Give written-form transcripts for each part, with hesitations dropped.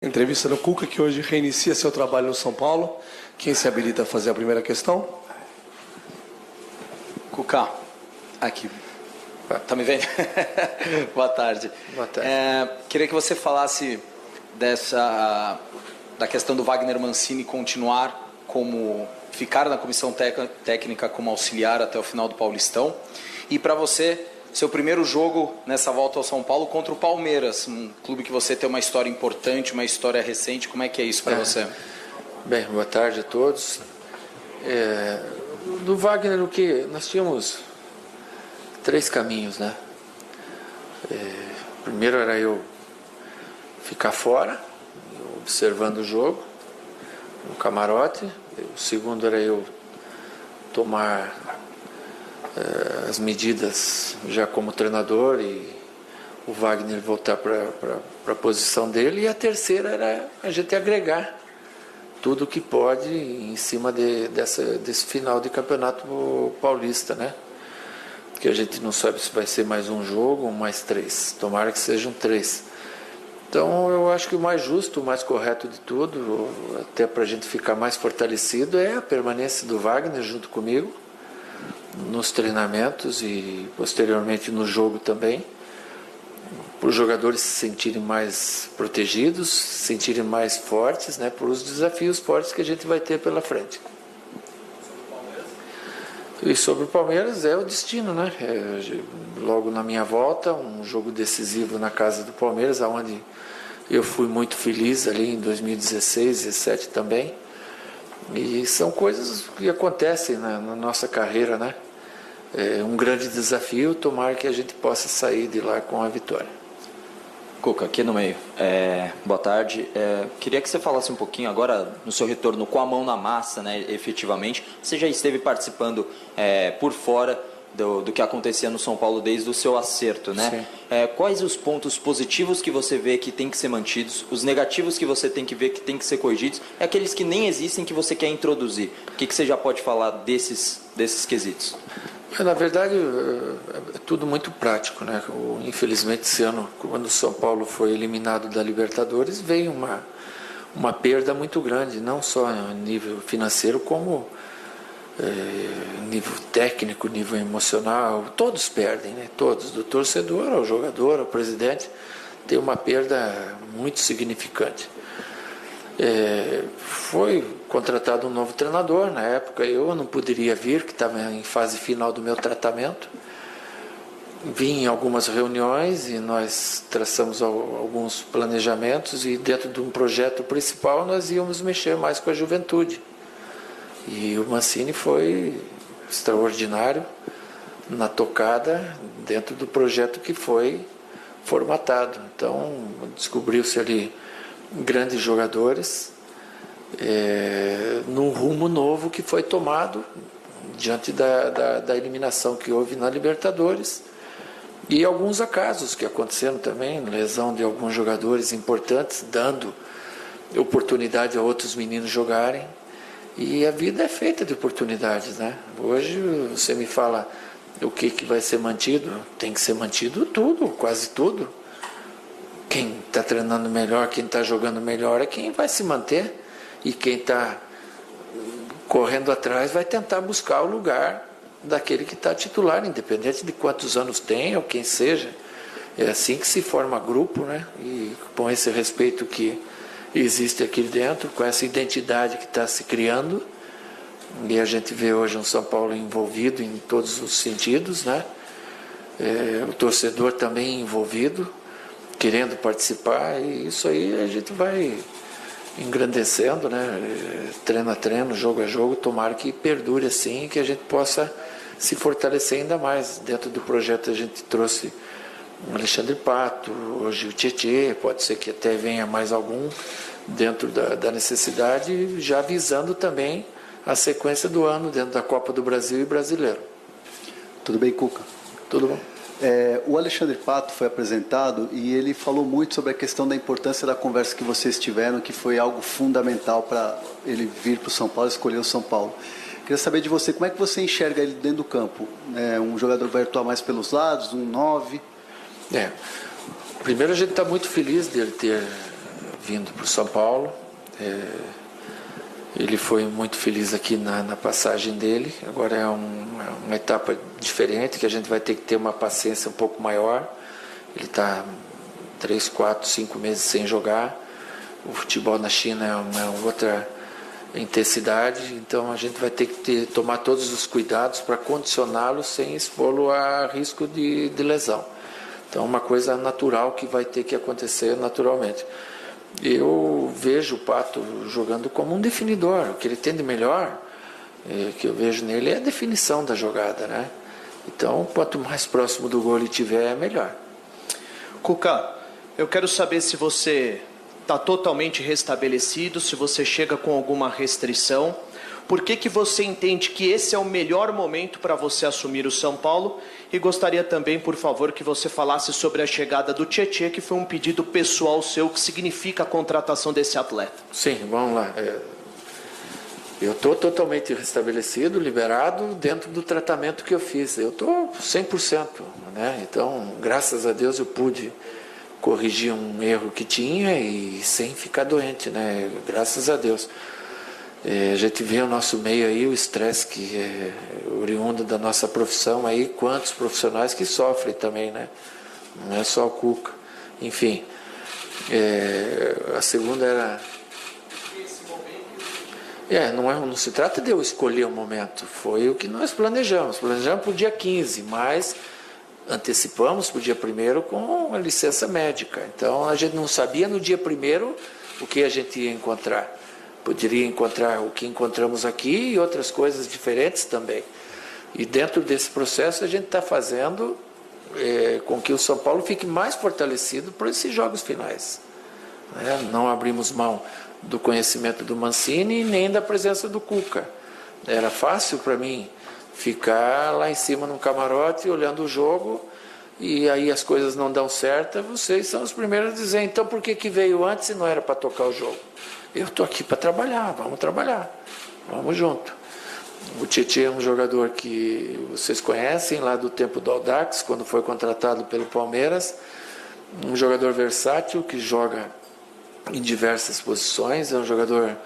Entrevista do Cuca, que hoje reinicia seu trabalho no São Paulo. Quem se habilita a fazer a primeira questão? Cuca, aqui. Tá me vendo? Boa tarde. Boa tarde. Queria que você falasse da questão do Wagner Mancini continuar ficar na comissão técnica como auxiliar até o final do Paulistão. E para você, seu primeiro jogo nessa volta ao São Paulo contra o Palmeiras, um clube que você tem uma história importante, uma história recente. Como é que é isso para você? Bem, boa tarde a todos. Do Wagner, nós tínhamos 3 caminhos, né? Primeiro era eu ficar fora, observando o jogo, no camarote. O segundo era eu tomar as medidas já como treinador e o Wagner voltar para a posição dele. E a terceira era a gente agregar tudo o que pode em cima desse final de campeonato paulista, né? Que a gente não sabe se vai ser mais um jogo ou mais 3. Tomara que sejam 3. Então eu acho que o mais justo, o mais correto de tudo, até para a gente ficar mais fortalecido, é a permanência do Wagner junto comigo nos treinamentos e posteriormente no jogo também, para os jogadores se sentirem mais protegidos, se sentirem mais fortes, né, por os desafios fortes que a gente vai ter pela frente. E sobre o Palmeiras é o destino, né? Logo na minha volta, um jogo decisivo na casa do Palmeiras, onde eu fui muito feliz ali em 2016, 2017 também. E são coisas que acontecem na nossa carreira, né? É um grande desafio, tomara que a gente possa sair de lá com a vitória. Cuca, aqui no meio. Boa tarde. Queria que você falasse um pouquinho agora no seu retorno com a mão na massa, né, efetivamente. Você já esteve participando por fora do que acontecia no São Paulo desde o seu acerto, né? Quais os pontos positivos que você vê que tem que ser mantidos, os negativos que você tem que ver que tem que ser corrigidos, e aqueles que nem existem que você quer introduzir? O que você já pode falar desses quesitos? Na verdade, é tudo muito prático, né? Infelizmente, esse ano, quando o São Paulo foi eliminado da Libertadores, veio uma perda muito grande, não só a nível financeiro, como nível técnico, nível emocional. Todos perdem, né? Todos, do torcedor ao jogador, ao presidente, tem uma perda muito significante. Foi contratado um novo treinador. Na época eu não poderia vir, que estava em fase final do meu tratamento. Vim em algumas reuniões e nós traçamos alguns planejamentos, e dentro de um projeto principal nós íamos mexer mais com a juventude. E o Mancini foi extraordinário na tocada dentro do projeto que foi formatado. Então descobriu-se ali grandes jogadores num rumo novo que foi tomado diante da eliminação que houve na Libertadores, e alguns acasos que aconteceram também, lesão de alguns jogadores importantes, dando oportunidade a outros meninos jogarem. E a vida é feita de oportunidades, né? Hoje você me fala o que vai ser mantido, tem que ser mantido tudo, quase tudo. Quem está treinando melhor, quem está jogando melhor é quem vai se manter, e quem está correndo atrás vai tentar buscar o lugar daquele que está titular, independente de quantos anos tem ou quem seja. É assim que se forma grupo, né? E com esse respeito que existe aqui dentro, com essa identidade que está se criando, e a gente vê hoje um São Paulo envolvido em todos os sentidos, né? O torcedor também envolvido, querendo participar, e isso aí a gente vai engrandecendo, né? Treino a treino, jogo a jogo, tomara que perdure assim, e que a gente possa se fortalecer ainda mais. Dentro do projeto a gente trouxe o Alexandre Pato, hoje o Tietê, pode ser que até venha mais algum dentro da necessidade, já visando também a sequência do ano dentro da Copa do Brasil e Brasileiro. Tudo bem, Cuca? Tudo bom. O Alexandre Pato foi apresentado e ele falou muito sobre a questão da importância da conversa que vocês tiveram, que foi algo fundamental para ele vir para o São Paulo, escolher o São Paulo. Queria saber de você, como é que você enxerga ele dentro do campo? Um jogador vai atuar mais pelos lados, um 9? Primeiro, a gente está muito feliz dele ter vindo para o São Paulo. Ele foi muito feliz aqui na passagem dele. Agora é uma etapa diferente, que a gente vai ter que ter uma paciência um pouco maior. Ele está 3, 4, 5 meses sem jogar. O futebol na China é uma outra intensidade, então a gente vai ter que tomar todos os cuidados para condicioná-lo sem expô-lo a risco de lesão. Então é uma coisa natural que vai ter que acontecer naturalmente. Eu vejo o Pato jogando como um definidor. O que ele tem de melhor, que eu vejo nele, é a definição da jogada, né? Então, quanto mais próximo do gol ele tiver, é melhor. Cuca, eu quero saber se você está totalmente restabelecido, se você chega com alguma restrição. Por que você entende que esse é o melhor momento para você assumir o São Paulo? E gostaria também, por favor, que você falasse sobre a chegada do Tietê, que foi um pedido pessoal seu, que significa a contratação desse atleta. Sim, vamos lá. Eu estou totalmente restabelecido, liberado, dentro do tratamento que eu fiz. Eu estou 100%, né? Então, graças a Deus, eu pude corrigir um erro que tinha e sem ficar doente, né? Graças a Deus. A gente vê o nosso meio aí, o estresse que é oriundo da nossa profissão aí, quantos profissionais que sofrem também, né? Não é só o Cuca. Enfim, a segunda era... não se trata de eu escolher o momento, foi o que nós planejamos. Planejamos para o dia 15, mas antecipamos para o dia 1º com a licença médica. Então a gente não sabia no dia 1º o que a gente ia encontrar. Poderia encontrar o que encontramos aqui e outras coisas diferentes também. E dentro desse processo a gente está fazendo com que o São Paulo fique mais fortalecido para esses jogos finais. Não abrimos mão do conhecimento do Mancini nem da presença do Cuca. Era fácil para mim ficar lá em cima num camarote olhando o jogo e aí as coisas não dão certo. Vocês são os primeiros a dizer, então por que veio antes e não era para tocar o jogo? Eu estou aqui para trabalhar, vamos junto. O Tietê é um jogador que vocês conhecem lá do tempo do Audax, quando foi contratado pelo Palmeiras. Um jogador versátil que joga em diversas posições, é um jogador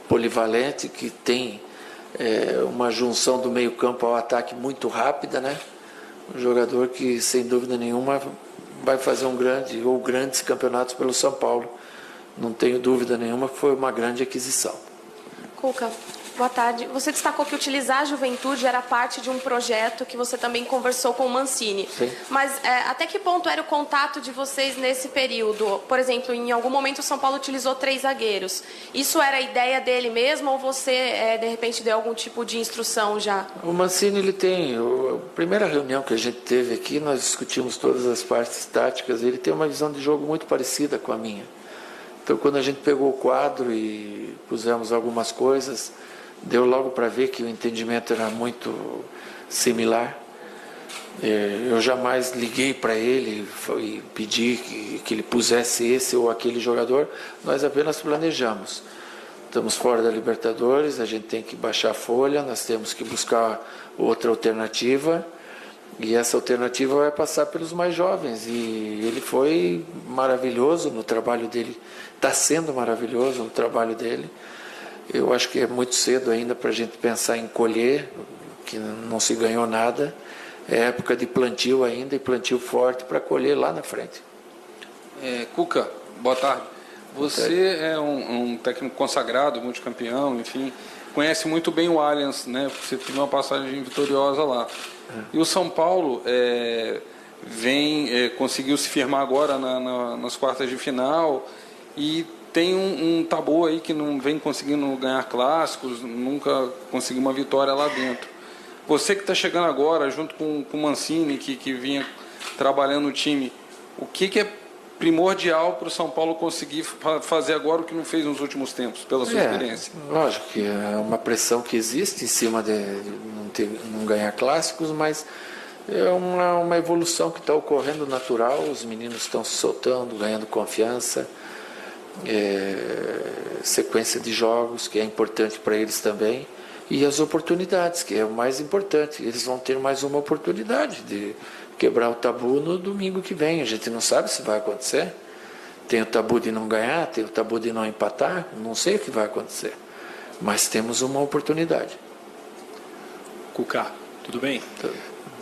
polivalente que tem uma junção do meio campo ao ataque muito rápida, né? Um jogador que, sem dúvida nenhuma, vai fazer grandes campeonatos pelo São Paulo. Não tenho dúvida nenhuma que foi uma grande aquisição. Cuca, boa tarde. Você destacou que utilizar a juventude era parte de um projeto que você também conversou com o Mancini. Sim. Mas até que ponto era o contato de vocês nesse período? Por exemplo, em algum momento o São Paulo utilizou 3 zagueiros. Isso era a ideia dele mesmo ou você, de repente, deu algum tipo de instrução já? O Mancini, ele tem... A primeira reunião que a gente teve aqui, nós discutimos todas as partes táticas. Ele tem uma visão de jogo muito parecida com a minha. Então, quando a gente pegou o quadro e pusemos algumas coisas, deu logo para ver que o entendimento era muito similar. Eu jamais liguei para ele e pedi que ele pusesse esse ou aquele jogador, nós apenas planejamos. Estamos fora da Libertadores, a gente tem que baixar a folha, nós temos que buscar outra alternativa. E essa alternativa vai passar pelos mais jovens. E ele foi maravilhoso no trabalho dele. Está sendo maravilhoso no trabalho dele. Eu acho que é muito cedo ainda para a gente pensar em colher, que não se ganhou nada. É época de plantio ainda, e plantio forte para colher lá na frente. Cuca, boa tarde. Você é um técnico consagrado, multicampeão, enfim, conhece muito bem o Allianz, né? Você teve uma passagem vitoriosa lá. E o São Paulo conseguiu se firmar agora nas quartas de final e tem um tabu aí que não vem conseguindo ganhar clássicos, nunca conseguiu uma vitória lá dentro. Você que está chegando agora, junto com o Mancini, que vinha trabalhando o time, o que é primordial para o São Paulo conseguir fazer agora o que não fez nos últimos tempos, pela sua experiência? Lógico que é uma pressão que existe em cima de não ganhar clássicos, mas é uma evolução que está ocorrendo natural. Os meninos estão se soltando, ganhando confiança, sequência de jogos, que é importante para eles também, e as oportunidades, que é o mais importante. Eles vão ter mais uma oportunidade de quebrar o tabu no domingo que vem. A gente não sabe se vai acontecer. Tem o tabu de não ganhar, tem o tabu de não empatar, não sei o que vai acontecer. Mas temos uma oportunidade. Cuca, tudo bem?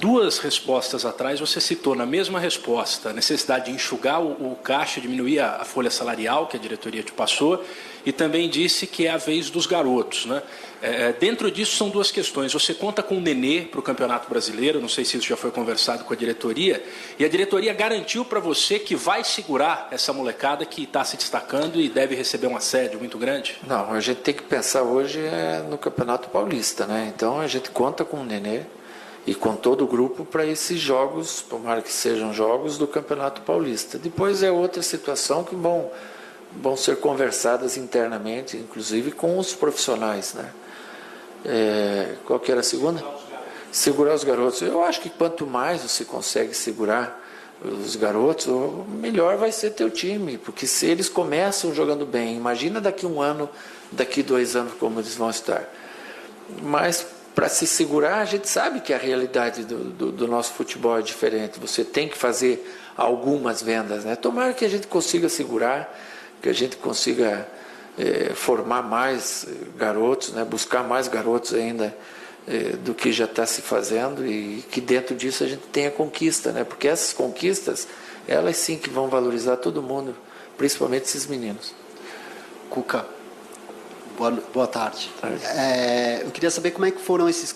Duas respostas atrás você citou na mesma resposta a necessidade de enxugar o caixa, diminuir a folha salarial que a diretoria te passou, e também disse que é a vez dos garotos, né? Dentro disso são duas questões. Você conta com o Nenê para o Campeonato Brasileiro, não sei se isso já foi conversado com a diretoria, e a diretoria garantiu para você que vai segurar essa molecada que está se destacando e deve receber um assédio muito grande? Não, a gente tem que pensar hoje no Campeonato Paulista, né? Então a gente conta com o Nenê e com todo o grupo para esses jogos, tomara que sejam jogos do Campeonato Paulista. Depois é outra situação que vão ser conversadas internamente, inclusive com os profissionais, né? Qual que era a segunda? Segurar os garotos. Eu acho que quanto mais você consegue segurar os garotos, melhor vai ser teu time, porque se eles começam jogando bem, imagina daqui 1 ano, daqui 2 anos como eles vão estar. Mas para se segurar, a gente sabe que a realidade do nosso futebol é diferente. Você tem que fazer algumas vendas, né? Tomara que a gente consiga segurar, que a gente consiga formar mais garotos, né? Buscar mais garotos ainda do que já está se fazendo, e que dentro disso a gente tenha conquista, né? Porque essas conquistas, elas sim que vão valorizar todo mundo, principalmente esses meninos. Cuca, boa tarde. Eu queria saber como é que foram esses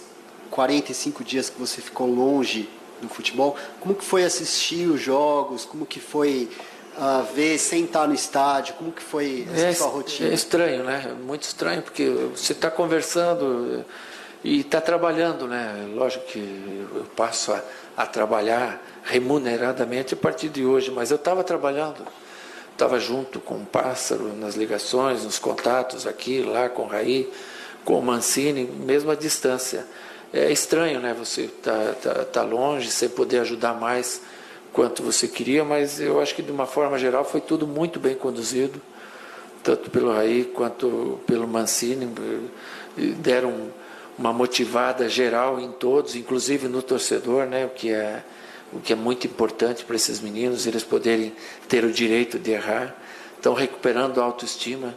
45 dias que você ficou longe do futebol. Como que foi assistir os jogos? Como que foi ver sem estar no estádio? Como que foi essa sua rotina? É estranho, né? Muito estranho, porque você está conversando e está trabalhando, né? Lógico que eu passo a trabalhar remuneradamente a partir de hoje, mas eu estava trabalhando. Estava junto com o Pássaro nas ligações, nos contatos aqui, lá com o Raí, com o Mancini, mesmo à distância. É estranho, né? Você tá longe, sem poder ajudar mais quanto você queria, mas eu acho que de uma forma geral foi tudo muito bem conduzido, tanto pelo Raí quanto pelo Mancini. Deram uma motivada geral em todos, inclusive no torcedor, né? O que é muito importante para esses meninos, eles poderem ter o direito de errar. Estão recuperando a autoestima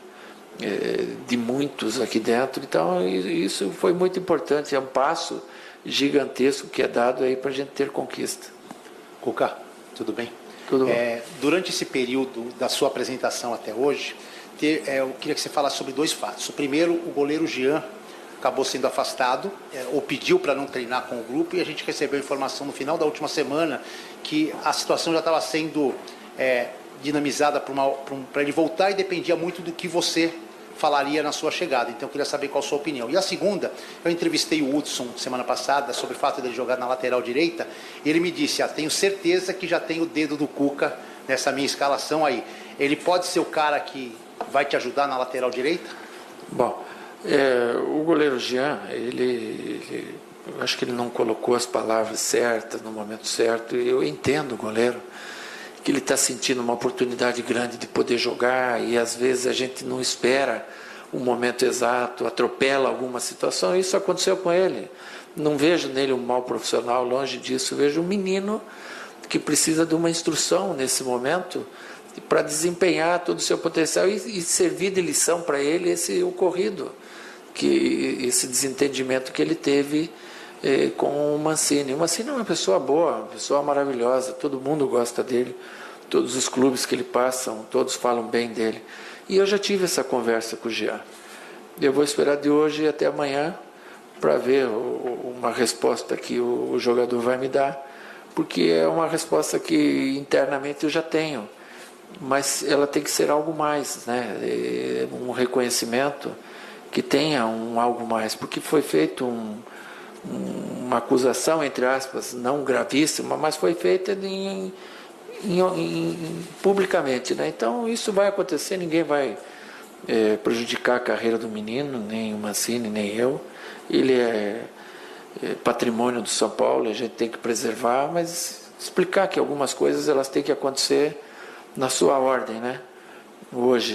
de muitos aqui dentro. Então, isso foi muito importante. É um passo gigantesco que é dado aí para a gente ter conquista. Cuca, tudo bem? Tudo bom. Durante esse período da sua apresentação até hoje, eu queria que você falasse sobre 2 fatos. O primeiro, o goleiro Jean acabou sendo afastado, ou pediu para não treinar com o grupo, e a gente recebeu informação no final da última semana que a situação já estava sendo dinamizada para ele voltar, e dependia muito do que você falaria na sua chegada. Então eu queria saber qual a sua opinião. E a segunda, eu entrevistei o Hudson semana passada sobre o fato dele jogar na lateral direita, e ele me disse, tenho certeza que já tem o dedo do Cuca nessa minha escalação aí. Ele pode ser o cara que vai te ajudar na lateral direita? Bom, o goleiro Jean, eu acho que ele não colocou as palavras certas no momento certo. Eu entendo o goleiro, que ele está sentindo uma oportunidade grande de poder jogar, e às vezes a gente não espera o momento exato, atropela alguma situação. Isso aconteceu com ele. Não vejo nele um mau profissional, longe disso. Vejo um menino que precisa de uma instrução nesse momento para desempenhar todo o seu potencial e servir de lição para ele esse ocorrido, esse desentendimento que ele teve com o Mancini. O Mancini é uma pessoa boa, uma pessoa maravilhosa, todo mundo gosta dele, todos os clubes que ele passa, todos falam bem dele. E eu já tive essa conversa com o Jean. Eu vou esperar de hoje até amanhã para ver uma resposta que o jogador vai me dar, porque é uma resposta que internamente eu já tenho, mas ela tem que ser algo mais, né? Um reconhecimento que tenha algo mais, porque foi feito uma acusação, entre aspas, não gravíssima, mas foi feita publicamente, né? Então isso vai acontecer, ninguém vai prejudicar a carreira do menino, nem o Mancini, nem eu. Ele é patrimônio do São Paulo, a gente tem que preservar, mas explicar que algumas coisas elas têm que acontecer na sua ordem, né? Hoje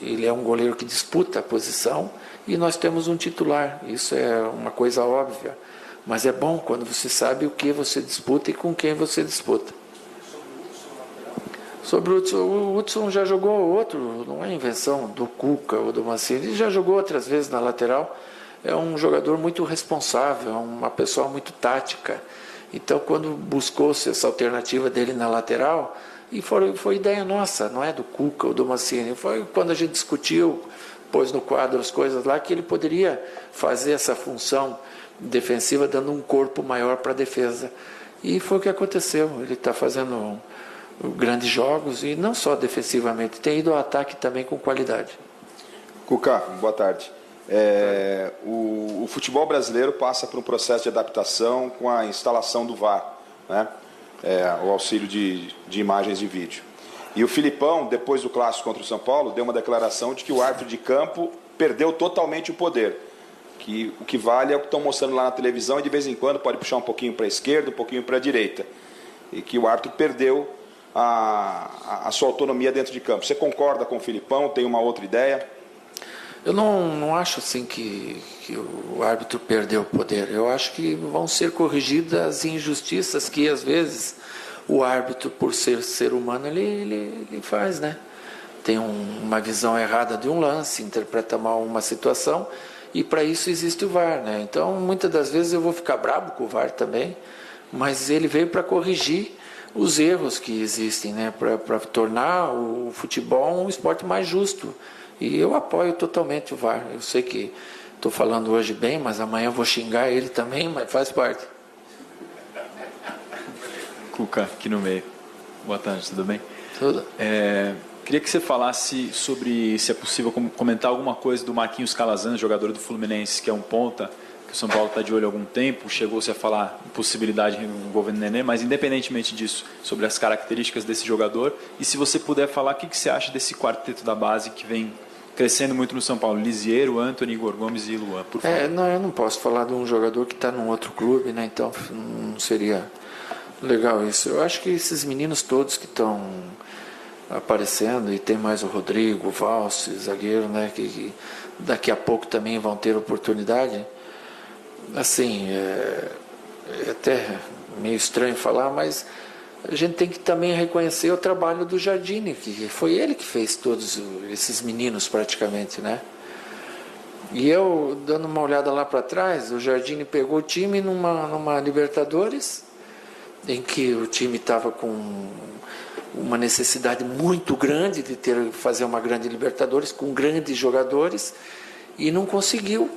ele é um goleiro que disputa a posição e nós temos um titular. Isso é uma coisa óbvia, mas é bom quando você sabe o que você disputa e com quem você disputa. Sobre o Hudson já jogou outro, não é invenção do Cuca ou do Mancini, ele já jogou outras vezes na lateral. É um jogador muito responsável, uma pessoa muito tática. Então, quando buscou-se essa alternativa dele na lateral, e foi ideia nossa, não é do Cuca ou do Mancini, foi quando a gente discutiu, pôs no quadro as coisas lá, que ele poderia fazer essa função defensiva, dando um corpo maior para a defesa. E foi o que aconteceu, ele está fazendo grandes jogos, e não só defensivamente, tem ido ao ataque também com qualidade. Cuca, boa tarde. O futebol brasileiro passa por um processo de adaptação com a instalação do VAR, né? O auxílio de imagens de vídeo. E o Filipão, depois do clássico contra o São Paulo, deu uma declaração de que o árbitro de campo perdeu totalmente o poder. Que o que vale é o que estão mostrando lá na televisão e de vez em quando pode puxar um pouquinho para a esquerda, um pouquinho para a direita. E que o árbitro perdeu a sua autonomia dentro de campo. Você concorda com o Filipão? Tem uma outra ideia? Eu não acho assim que o árbitro perdeu o poder. Eu acho que vão ser corrigidas as injustiças que, às vezes, o árbitro, por ser humano, ele faz, né? Tem uma visão errada de um lance, interpreta mal uma situação, e para isso existe o VAR, né? Então, muitas das vezes eu vou ficar bravo com o VAR também, mas ele veio para corrigir os erros que existem, né? Para tornar o futebol um esporte mais justo. E eu apoio totalmente o VAR. Eu sei que estou falando hoje bem, mas amanhã eu vou xingar ele também, mas faz parte. Cuca, aqui no meio. Boa tarde, tudo bem? Tudo. Queria que você falasse sobre, se é possível, comentar alguma coisa do Marquinhos Calazans, jogador do Fluminense, que é um ponta, que o São Paulo está de olho há algum tempo, chegou-se a falar em possibilidade envolvendo o Nenê, mas independentemente disso, sobre as características desse jogador, e se você puder falar, o que você acha desse quarteto da base que vem crescendo muito no São Paulo, Lisiero, Antony, Igor Gomes e Luan, por favor. Não, eu não posso falar de um jogador que está num outro clube, né? Então não seria legal isso. Eu acho que esses meninos todos que estão aparecendo, e tem mais o Rodrigo, o Valse, zagueiro, né? Que daqui a pouco também vão ter oportunidade. Assim, é até meio estranho falar, mas a gente tem que também reconhecer o trabalho do Jardine, que foi ele que fez todos esses meninos praticamente, né? E eu, dando uma olhada lá para trás, o Jardine pegou o time numa Libertadores, em que o time estava com uma necessidade muito grande de fazer uma grande Libertadores, com grandes jogadores, e não conseguiu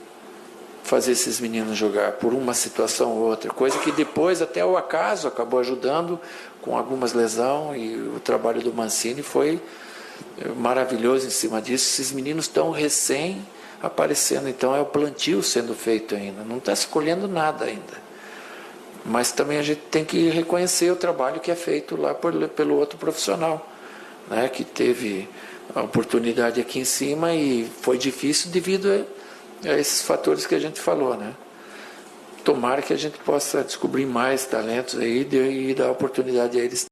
fazer esses meninos jogar por uma situação ou outra, coisa que depois até o acaso acabou ajudando com algumas lesões, e o trabalho do Mancini foi maravilhoso em cima disso. Esses meninos estão recém aparecendo, então é o plantio sendo feito ainda, não está se colhendo nada ainda, mas também a gente tem que reconhecer o trabalho que é feito lá pelo outro profissional, né, que teve a oportunidade aqui em cima e foi difícil devido a esses fatores que a gente falou, né? Tomara que a gente possa descobrir mais talentos aí e dar oportunidade a eles.